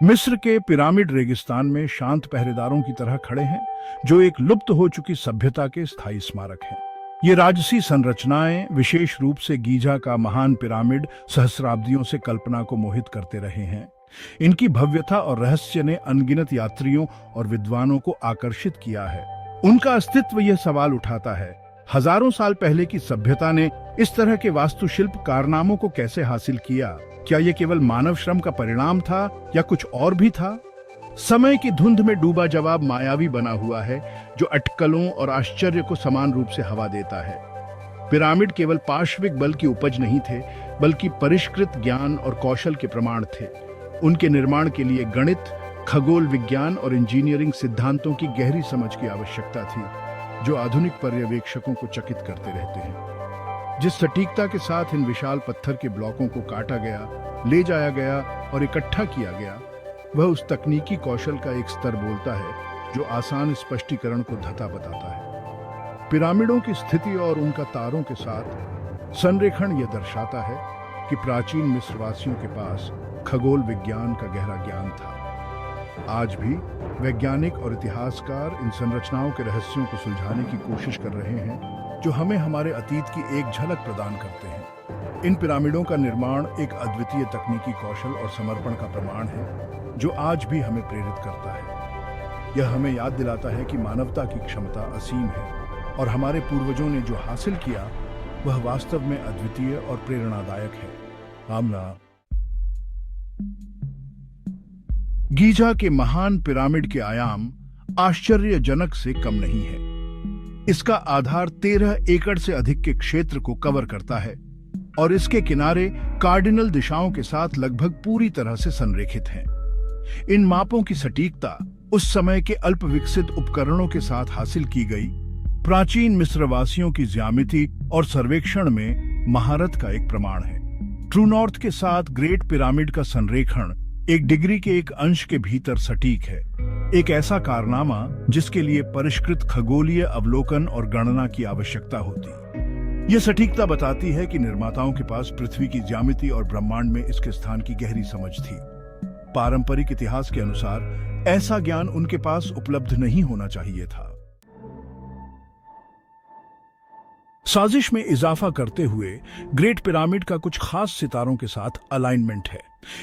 मिस्र के पिरामिड रेगिस्तान में शांत पहरेदारों की तरह खड़े हैं, जो एक लुप्त हो चुकी सभ्यता के स्थायी स्मारक हैं। ये राजसी संरचनाएं, विशेष रूप से गीजा का महान पिरामिड, सहस्राब्दियों से कल्पना को मोहित करते रहे हैं। इनकी भव्यता और रहस्य ने अनगिनत यात्रियों और विद्वानों को आकर्षित किया है। उनका अस्तित्व यह सवाल उठाता है, हजारों साल पहले की सभ्यता ने इस तरह के वास्तुशिल्प कारनामों को कैसे हासिल किया? क्या यह केवल मानव श्रम का परिणाम था या कुछ और भी था? समय की धुंध में डूबा जवाब मायावी बना हुआ है, जो अटकलों और आश्चर्य को समान रूप से हवा देता है। पिरामिड केवल पार्श्विक बल की उपज नहीं थे, बल्कि परिष्कृत ज्ञान और कौशल के प्रमाण थे। उनके निर्माण के लिए गणित, खगोल विज्ञान और इंजीनियरिंग सिद्धांतों की गहरी समझ की आवश्यकता थी, जो आधुनिक पर्यवेक्षकों को चकित करते रहते हैं। जिस सटीकता के साथ इन विशाल पत्थर के ब्लॉकों को काटा गया, ले जाया गया और इकट्ठा किया गया, वह उस तकनीकी कौशल का एक स्तर बोलता है जो आसान स्पष्टीकरण को धता बताता है। पिरामिडों की स्थिति और उनका तारों के साथ संरेखण यह दर्शाता है कि प्राचीन मिस्रवासियों के पास खगोल विज्ञान का गहरा ज्ञान था। आज भी वैज्ञानिक और इतिहासकार इन संरचनाओं के रहस्यों को सुलझाने की कोशिश कर रहे हैं, जो हमें हमारे अतीत की एक झलक प्रदान करते हैं। इन पिरामिडों का निर्माण एक अद्वितीय तकनीकी कौशल और समर्पण का प्रमाण है, जो आज भी हमें प्रेरित करता है। यह हमें याद दिलाता है कि मानवता की क्षमता असीम है और हमारे पूर्वजों ने जो हासिल किया वह वास्तव में अद्वितीय और प्रेरणादायक है। आमना। गीजा के महान पिरामिड के आयाम आश्चर्यजनक से कम नहीं है। इसका आधार 13 एकड़ से अधिक के क्षेत्र को कवर करता है और इसके किनारे कार्डिनल दिशाओं के साथ लगभग पूरी तरह से संरेखित हैं। इन मापों की सटीकता उस समय के अल्प विकसित उपकरणों के साथ हासिल की गई प्राचीन मिस्रवासियों की ज्यामिति और सर्वेक्षण में महारत का एक प्रमाण है। ट्रू नॉर्थ के साथ ग्रेट पिरामिड का संरेखण एक डिग्री के एक अंश के भीतर सटीक है, एक ऐसा कारनामा जिसके लिए परिष्कृत खगोलीय अवलोकन और गणना की आवश्यकता होती। यह सटीकता बताती है कि निर्माताओं के पास पृथ्वी की ज्यामिति और ब्रह्मांड में इसके स्थान की गहरी समझ थी। पारंपरिक इतिहास के अनुसार ऐसा ज्ञान उनके पास उपलब्ध नहीं होना चाहिए था। साजिश में इजाफा करते हुए ग्रेट पिरामिड का कुछ खास सितारों के साथ अलाइनमेंट है।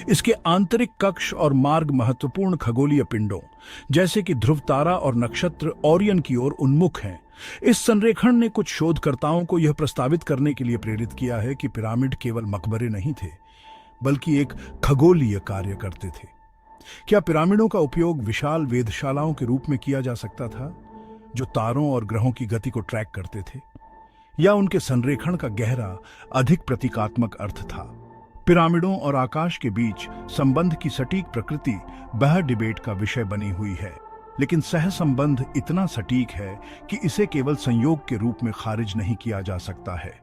इसके आंतरिक कक्ष और मार्ग महत्वपूर्ण खगोलीय पिंडों जैसे कि ध्रुव तारा और नक्षत्र ओरियन की ओर उन्मुख हैं। इस संरेखण ने कुछ शोधकर्ताओं को यह प्रस्तावित करने के लिए प्रेरित किया है कि पिरामिड केवल मकबरे नहीं थे, बल्कि एक खगोलीय कार्य करते थे। क्या पिरामिडों का उपयोग विशाल वेधशालाओं के रूप में किया जा सकता था, जो तारों और ग्रहों की गति को ट्रैक करते थे, या उनके संरेखण का गहरा, अधिक प्रतीकात्मक अर्थ था? पिरामिडों और आकाश के बीच संबंध की सटीक प्रकृति बह डिबेट का विषय बनी हुई है, लेकिन सह संबंध इतना सटीक है कि इसे केवल संयोग के रूप में खारिज नहीं किया जा सकता है।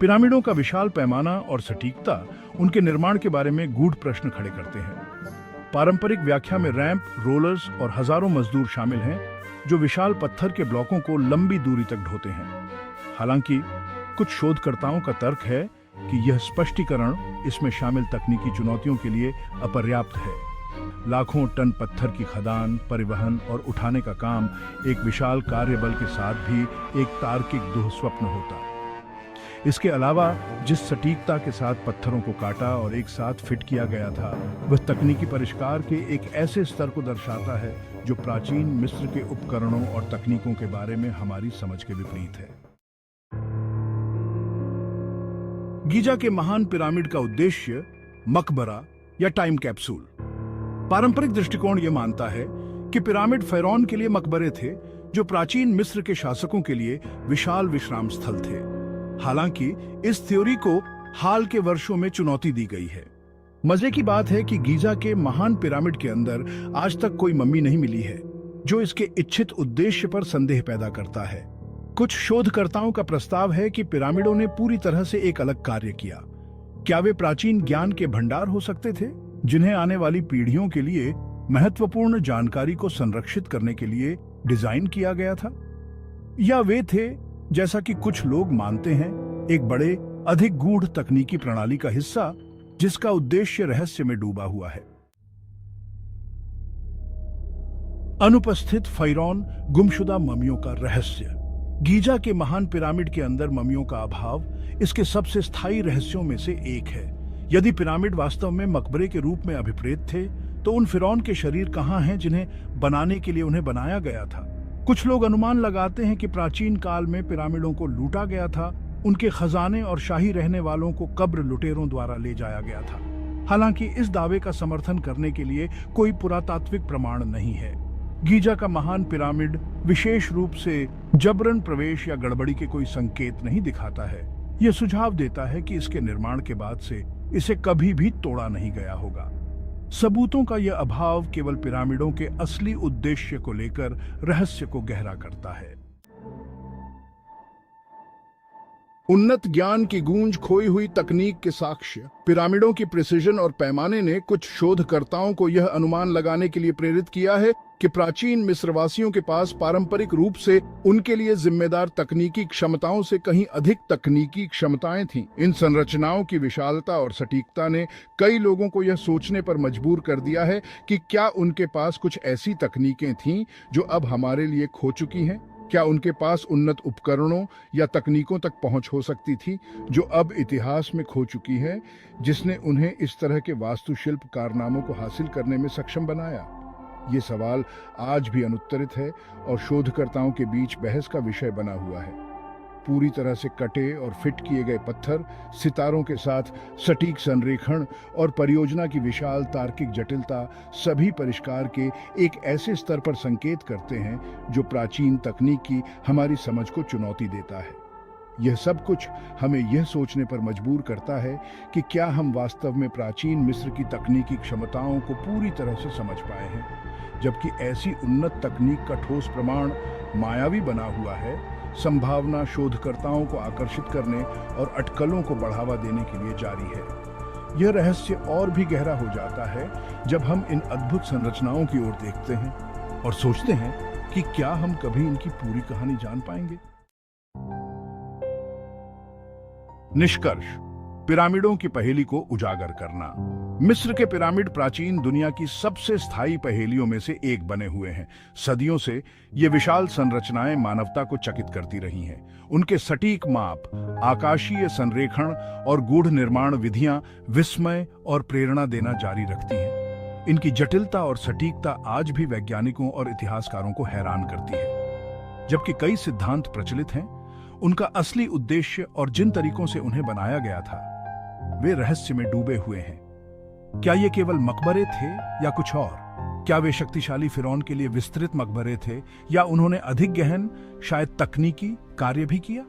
पिरामिडों का विशाल पैमाना और सटीकता उनके निर्माण के बारे में गूढ़ प्रश्न खड़े करते हैं। पारंपरिक व्याख्या में रैंप, रोलर्स और हजारों मजदूर शामिल हैं, जो विशाल पत्थर के ब्लॉकों को लंबी दूरी तक ढोते हैं। हालांकि कुछ शोधकर्ताओं का तर्क है कि यह स्पष्टीकरण इसमें शामिल तकनीकी चुनौतियों के लिए अपर्याप्त है। लाखों टन पत्थर की खदान, परिवहन और उठाने का काम एक विशाल कार्यबल के साथ भी एक तार्किक दुःस्वप्न होता। इसके अलावा जिस सटीकता के साथ पत्थरों को काटा और एक साथ फिट किया गया था, वह तकनीकी परिष्कार के एक ऐसे स्तर को दर्शाता है जो प्राचीन मिस्र के उपकरणों और तकनीकों के बारे में हमारी समझ के विपरीत है। गीजा के महान पिरामिड का उद्देश्य मकबरा या टाइम कैप्सूल। पारंपरिक दृष्टिकोण यह मानता है कि पिरामिड फैरौन के लिए मकबरे थे, जो प्राचीन मिस्र के शासकों के लिए विशाल विश्राम स्थल थे। हालांकि इस थ्योरी को हाल के वर्षों में चुनौती दी गई है। मजे की बात है कि गीजा के महान पिरामिड के अंदर आज तक कोई मम्मी नहीं मिली है, जो इसके इच्छित उद्देश्य पर संदेह पैदा करता है। कुछ शोधकर्ताओं का प्रस्ताव है कि पिरामिडों ने पूरी तरह से एक अलग कार्य किया। क्या वे प्राचीन ज्ञान के भंडार हो सकते थे, जिन्हें आने वाली पीढ़ियों के लिए महत्वपूर्ण जानकारी को संरक्षित करने के लिए डिजाइन किया गया था? या वे थे, जैसा कि कुछ लोग मानते हैं, एक बड़े, अधिक गूढ़ तकनीकी प्रणाली का हिस्सा, जिसका उद्देश्य रहस्य में डूबा हुआ है। अनुपस्थित फ़ायरोन गुमशुदा ममियों का रहस्य। गीजा के महान पिरामिड के अंदर ममियों का अभाव इसके सबसे स्थायी रहस्यों में से एक है। यदि पिरामिड वास्तव में मकबरे के रूप में अभिप्रेत थे, तो उन फिरौन के शरीर कहाँ हैं जिन्हें बनाने के लिए उन्हें बनाया गया था? कुछ लोग अनुमान लगाते हैं कि प्राचीन काल में पिरामिडों को लूटा गया था, उनके खजाने और शाही रहने वालों को कब्र लुटेरों द्वारा ले जाया गया था। हालांकि इस दावे का समर्थन करने के लिए कोई पुरातात्विक प्रमाण नहीं है। गीजा का महान पिरामिड विशेष रूप से जबरन प्रवेश या गड़बड़ी के कोई संकेत नहीं दिखाता है। यह सुझाव देता है कि इसके निर्माण के बाद से इसे कभी भी तोड़ा नहीं गया होगा। सबूतों का यह अभाव केवल पिरामिडों के असली उद्देश्य को लेकर रहस्य को गहरा करता है। उन्नत ज्ञान की गूंज, खोई हुई तकनीक के साक्ष्य। पिरामिडों की प्रिसिजन और पैमाने ने कुछ शोधकर्ताओं को यह अनुमान लगाने के लिए प्रेरित किया है कि प्राचीन मिस्रवासियों के पास पारंपरिक रूप से उनके लिए जिम्मेदार तकनीकी क्षमताओं से कहीं अधिक तकनीकी क्षमताएं थीं। इन संरचनाओं की विशालता और सटीकता ने कई लोगों को यह सोचने पर मजबूर कर दिया है कि क्या उनके पास कुछ ऐसी तकनीकें थीं जो अब हमारे लिए खो चुकी हैं। क्या उनके पास उन्नत उपकरणों या तकनीकों तक पहुंच हो सकती थी जो अब इतिहास में खो चुकी है, जिसने उन्हें इस तरह के वास्तुशिल्प कारनामों को हासिल करने में सक्षम बनाया। ये सवाल आज भी अनुत्तरित है और शोधकर्ताओं के बीच बहस का विषय बना हुआ है। पूरी तरह से कटे और फिट किए गए पत्थर, सितारों के साथ सटीक संरेखण और परियोजना की विशाल तार्किक जटिलता सभी परिष्कार के एक ऐसे स्तर पर संकेत करते हैं जो प्राचीन तकनीक की हमारी समझ को चुनौती देता है। यह सब कुछ हमें यह सोचने पर मजबूर करता है कि क्या हम वास्तव में प्राचीन मिस्र की तकनीकी क्षमताओं को पूरी तरह से समझ पाए हैं, जबकि ऐसी उन्नत तकनीक का ठोस प्रमाण मायावी बना हुआ है। संभावना शोधकर्ताओं को आकर्षित करने और अटकलों को बढ़ावा देने के लिए जारी है। यह रहस्य और भी गहरा हो जाता है जब हम इन अद्भुत संरचनाओं की ओर देखते हैं और सोचते हैं कि क्या हम कभी इनकी पूरी कहानी जान पाएंगे। निष्कर्ष, पिरामिडों की पहेली को उजागर करना। मिस्र के पिरामिड प्राचीन दुनिया की सबसे स्थायी पहेलियों में से एक बने हुए हैं। सदियों से ये विशाल संरचनाएं मानवता को चकित करती रही हैं। उनके सटीक माप, आकाशीय संरेखण और गूढ़ निर्माण विधियां विस्मय और प्रेरणा देना जारी रखती हैं। इनकी जटिलता और सटीकता आज भी वैज्ञानिकों और इतिहासकारों को हैरान करती है। जबकि कई सिद्धांत प्रचलित हैं, उनका असली उद्देश्य और जिन तरीकों से उन्हें बनाया गया था, वे रहस्य में डूबे हुए हैं। क्या ये केवल मकबरे थे या कुछ और? क्या वे शक्तिशाली फिरौन के लिए विस्तृत मकबरे थे या उन्होंने अधिक गहन, शायद तकनीकी कार्य भी किया?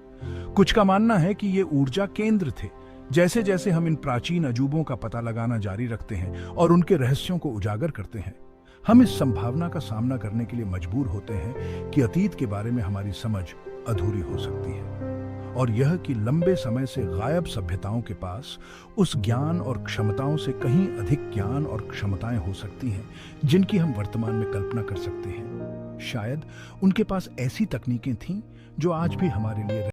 कुछ का मानना है कि ये ऊर्जा केंद्र थे। जैसे जैसे हम इन प्राचीन अजूबों का पता लगाना जारी रखते हैं और उनके रहस्यों को उजागर करते हैं, हम इस संभावना का सामना करने के लिए मजबूर होते हैं कि अतीत के बारे में हमारी समझ अधूरी हो सकती है और यह कि लंबे समय से गायब सभ्यताओं के पास उस ज्ञान और क्षमताओं से कहीं अधिक ज्ञान और क्षमताएं हो सकती हैं जिनकी हम वर्तमान में कल्पना कर सकते हैं। शायद उनके पास ऐसी तकनीकें थीं जो आज भी हमारे लिए